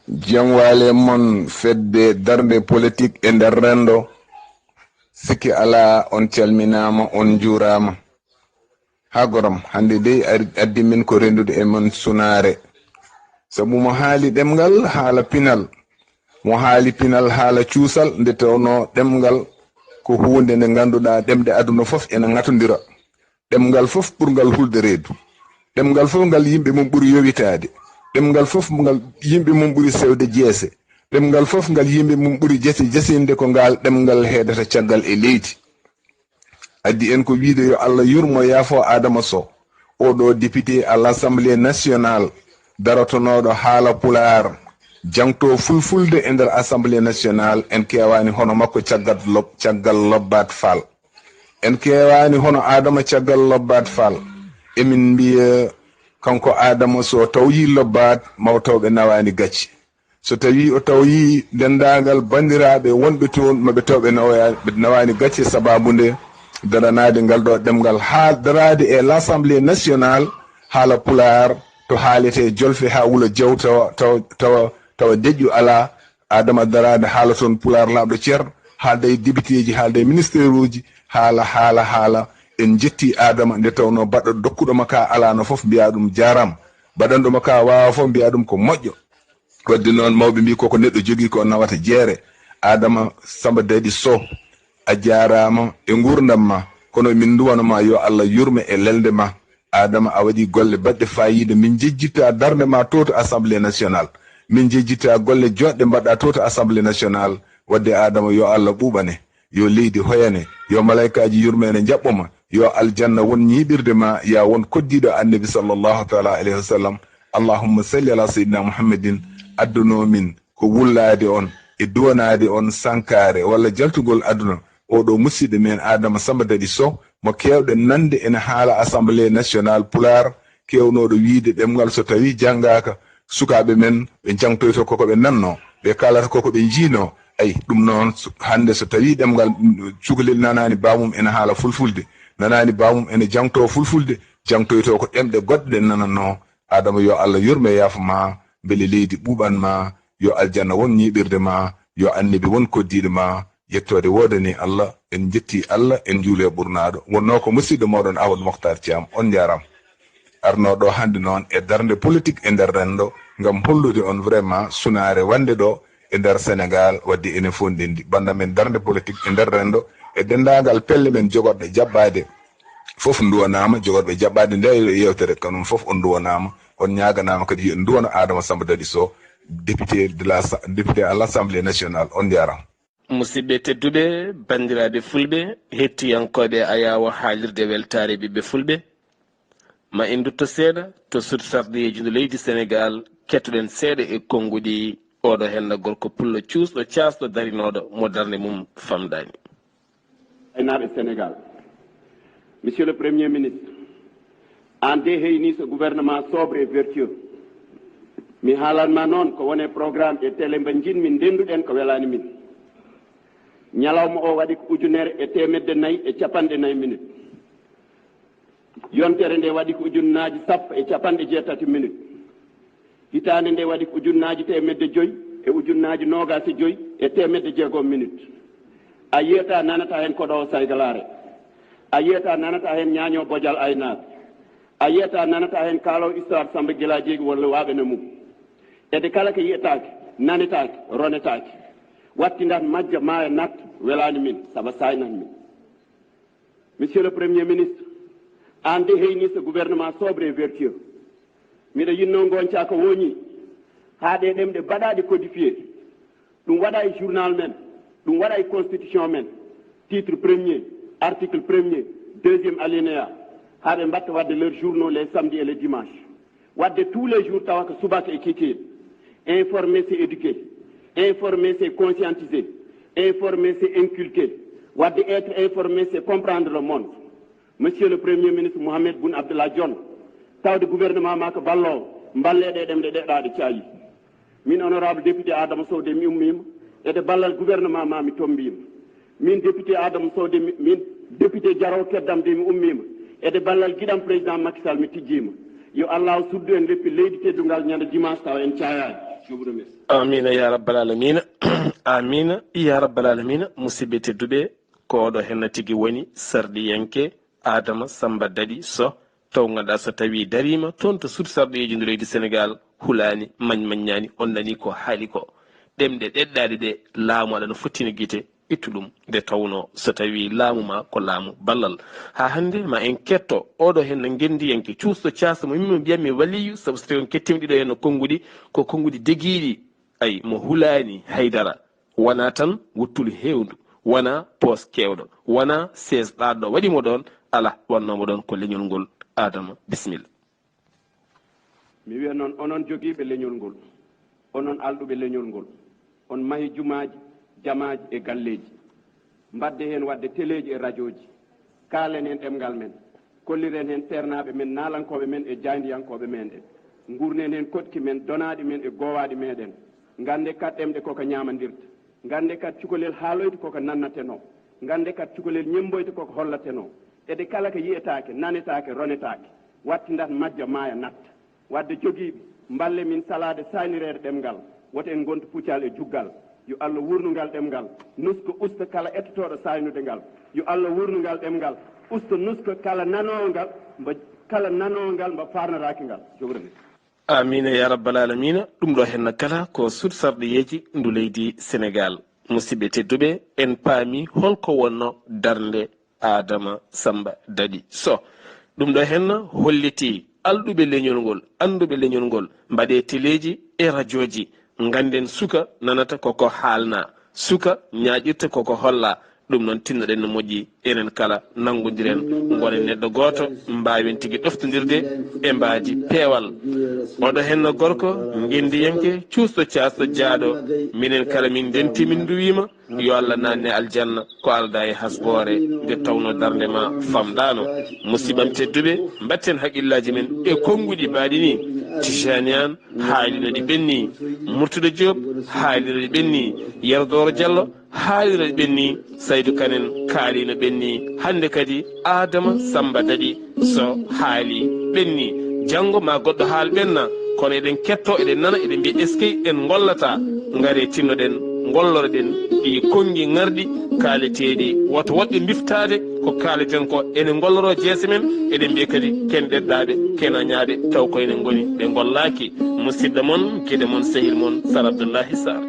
jangwale mon fedde darde politique e nder rendo sikki ala on calminama on jurama ha gorom hande dey addi min ko rendude e mon sunare sabu mo haali demgal haala pinal mo haali pinal haala cuusal nde tawno demgal ko hunde nde ganduɗa demde aduna fof ena ŋatodira demgal fof ɓurgal hulde reedu demgal fof ngal yimɓe mum ɓuri yowitade demgal fof ngal yimɓe mum ɓuri sewde jeese demgal fof ngal yimɓe mum ɓuri jasinde ko ngal demgal heedata caggal e leydi addi en ko wiide yo Allah yurmo yaafo Adama Sow oɗo député à l'Assemblée nationale darotonoɗo haala Pulaar jangto fulfulde e nder Assemblée nationale en kewani hono makko caggal Lobbat Fall en kewani hono Adama caggal Lobbat Fall emin mbiya kanko Adama Sow tawyi Lobbat mawtawɓe nawani gacci so tawi o tawyi dendagal bandiraɓe wonɓe toon maɓe tawɓe nawani gacci sababu nde daranade ngal ɗo ɗemgal ha darade e l'Assemblée nationale haala Pulaar to haalete jolfe ha wuula jaw tawa deƴƴu ala Adama darade haala toon Pulaar laaɓɗo ceer haalda e député ji haalda e ministére uji haala en jetti Adama nde tawno baɗɗo dokkuɗoma ka alano foof mbiya ɗum jaram baɗanɗoma ka wawa foof mbiya ɗum ko moƴƴo wadde noon mawɓe mbi koko neɗɗo jogui ko nawata jeere Adama Samba Dadi Sow a jarama e gurdam ma kono min duwanoma yo Allah yurme e lelde ma Adama a waɗi golle baɗɗe fayida min jejjitta darde ma to Assemblée nationale min jejjitta golle joɗɗe mbaɗɗa to Assemblée nationale wadde Adama yo Allah ɓuɓane yo leydi hoyane yo malaikaji yurmene jaɓɓoma yo aljanna won ñiɓirde ma ya won koddiɗo annabi sallallahu taala alayhi wa sallam allahumma salli ala sayyidina muhammadin adduno min ko wullade on e duwanade on sankare walla jaltugol aduna oɗo musidɗo men Adama Samba Dadi Sow mo kewɗe nande ene haala Assemblée nationale Pulaar kewnoɗo wiide ɗemgal so tawi janggaka sukaɓe men ɓe jangtoyto koko ɓe nanno ɓe kalata koko ɓe jiino ay ɗum noon hande so tawi ɗemgal cukalel nanani bamum ene haala fulfulde nanani bamum ene jangto fulfulde jangtoyto ko ɗemɗe goɗɗe ɗe nananno Adama yo Allah yurme yaafo ma beele leydi ɓuɓan ma yo aljanna won ñiɓirde ma yo annabi won koddiɗo ma yettode wodani Allah en jetti Allah en juule ɓurnaɗo wonno ko musidɗo moɗon Amadou Mokhtar Thiam on jaram arnoɗo hande noon e darde politique e nder rendo ngam hollude on vraiment sunare wande ɗo e nder Sénégal wadde ene fondindi banda men darde politique e nder rendo e dendagal pelle men jogorɗe jaɓɓade fof duwanama jogorɓe jaɓɓade nde yewtere kanum fof on duwanama on ñaganama kadi yo duwana Adama Samba Dadi Sow député à l'Assemblée nationale on jaram musidɓe tedduɓe bandiraɓe fulɓe hettiyankoɓe ayawo haalirde weltare ɓiɓɓe fulɓe ma en dutto seeɗa to sutardeji nde leydi Sénégal kettoɗen seeɗa e konnguɗi oɗo henna gorko pullo cuusɗo casɗo darinoɗo mo darde mum famɗani. aynaɓe Sénégal, monsieur le premier ministre, an de heyni ce gouvernement sobre et vertueux mi haalanma noon ko wone programme e télé mba jinmin ndenduɗen ko welani min ñalawma o waɗi ko 1,4 minutes yontere nde waɗi ko 10 minutes hitande nde waɗi ko 1,5 e 1,25 minutes a yiyata nanata hen koɗo saygalare a yiyata nanata hen ñaño bojal aynaɓe a yiyata nanata hen kaalow histoire Samba Guila Diégui walla waɓene mum ede kala ko yiyetake nanetake ronetake wattindat majja maya nat welani min saabu saynat min. Monsieur le Premier ministre, an de heyni ce gouvernement sobre et vertueux miɗo yinno gonca ko woñi haɗe ɗemɗe mbaɗaɗe codifié ɗum waɗa e journal men ɗum waɗa e constitution men titre premier article premier deuxième alinéa haɓe mbatta wadde leurs journaux les samedis et les dimanches wadde tous les jours tawa ko subaka e kikiɗe informer c'est éduquer informer c'est conscientiser informer c'est inculquer wadde être informé c'est comprendre le monde. Monsieur le Premier ministre Mohamed Boun Abdallah Dionne tawde gouvernement ma ko ballowo balleɗe ɗemɗe ɗeɗaɗe caayi min honorable député Adama Sow de mi ummima ede ballal gouvernement ma mi tombima min député Adama Sow de min député Diaraw Keddam de mi ummima ede ballal guiɗam président Macky Sall mi tijjima yo Allah suddu en leppi leydi teddungal ñande dimanche taw en cayani Je vous remercie. amina ya rabbal alamina amina ya rabbal alamina musidɓe tedduɓe ko oɗo henna tigui woni sarɗiyanke Adama Samba Dadi Sow taw ganduɗa so tawi darima toon to suudu sarɗoyeji nder leydi Sénégal hulani mañmaññani on nani ko haali ko ɗemɗe ɗeɗɗaɗe ɗe laamu aɗa no fottino guite ittu ɗum nde tawno so tawi laamu ma ko laamu ballal ha hande ma en ketto oɗo hen no gendiyanke cuusto casa mo mimmi mbiyatmi waliyu saabu so tawi on kettimi ɗiɗo henno konngudi ko konngudi deguiɗi ay mo hulani haydara wona tan wuttulu hewndu wona poos kewɗo wona seize ɗaɗɗo waɗimo ɗon ala wannomo ɗon ko leñol ngol Adama bisimilla. mi wiya noon onon jogiiɓe leñol ngol onon alɗuɓe leñol ngol on mahi jumaaji jamaaji e galleeji mbadde heen wadde téléji e radio ji kaalen heen ɗemngal men kolliren heen feernaaɓe men naalankooɓe men e jayndiyankooɓe men en ngurnen heen kotki men donaaɗi men e goowaaɗi meeɗen ngannde kat ɗemɗe koko ñaamandirta ngannde kat cukalel haaloyde koko nannatenoo ngannde kat cukalel ñemboyde koko hollatenoo ede kala ko yiyetaake nanetaake ronetaake wattindat majja maaya natta wadde jogiiɓe mballe min salaade saynireede ɗemngal woto en gontu puccal e juggal yo Allah wurnungal ɗemngal nusko usta kala ettotooɗo saynude ngal yo Allah wurnungal ɗemngal usta nusko kala nanoowo ngal mba farnataake ngal jogorani amina ya rabbal alamina ɗum ɗo henna kala ko suud sarɗoyeji ndu leydi Sénégal musidɓe tedduɓe en paami holko wonno darnde Adama Samba Dadi Sow ɗum ɗo henna holliti alɗuɓe leñol ngol anduɓe leñol ngol mbaɗe téléji e radio ji ganden suka nanata koko haalna suka ñaƴirta koko holla ɗum noon tinnoɗen no moƴƴi enen kala nanggodiren gonen neɗɗo goto mbawen tigui ɗoftodirde e mbaadi peewal oɗo henno gorko gendiyanke cuusto caasɗo jaaɗo minen kala min denti min duwima yo Allah nanne aljanna ko alda e hasbore nde tawno darde ma famɗano musiɓam tedduɓe mbatten haqqillaji men e konnguɗi mbaɗi ni Tijani an haalino ɗi ɓenni Murtuda Diop haalino ɗi ɓenni Yerdoro Diallo haalino ɗi ɓenni Saydou Kanen kaalino ɓenni hande kadi Adama Samba Dadi Sow haali ɓenni janggo ma goɗɗo haal ɓenna kono eɗen ketto eɗen nana eɗen mbiya eskey en gollata gaare tinnoɗen golloroɗen ɗi kongi garɗi kaaleteɗi woto woɗɓe biftade ko kaleten ko enen golloro jeese men eɗen mbiya kadi ken ɗeddaɓe kenañaɓe taw ko enen goni ɓe gollaki musidɗo moon gueɗe moon sehil moon Sar Abdoullahi Sarr